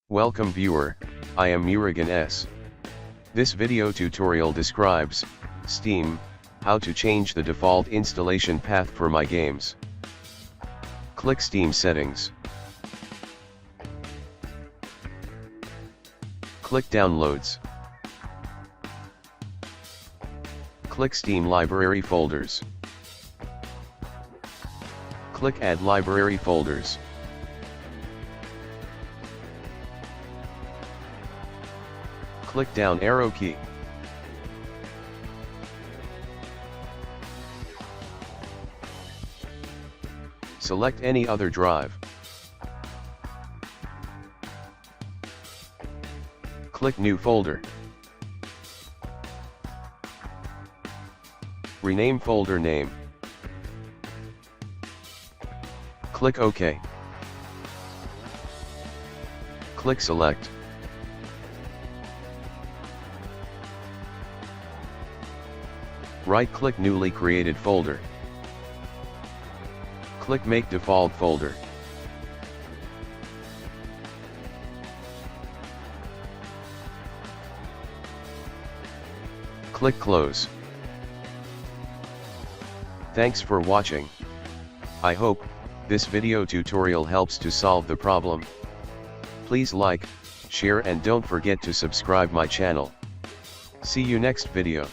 Welcome viewer, I am Murugan S. This video tutorial describes, Steam, how to change the default installation path for my games. Click Steam Settings. Click Downloads. Click Steam Library Folders. Click Add Library Folders. Click down arrow key. Select any other drive. Click New Folder. Rename folder name. Click OK. Click Select. Right-click newly created folder. Click Make Default Folder. Click Close. Thanks for watching. I hope this video tutorial helps to solve the problem. Please like, share and don't forget to subscribe my channel. See you next video.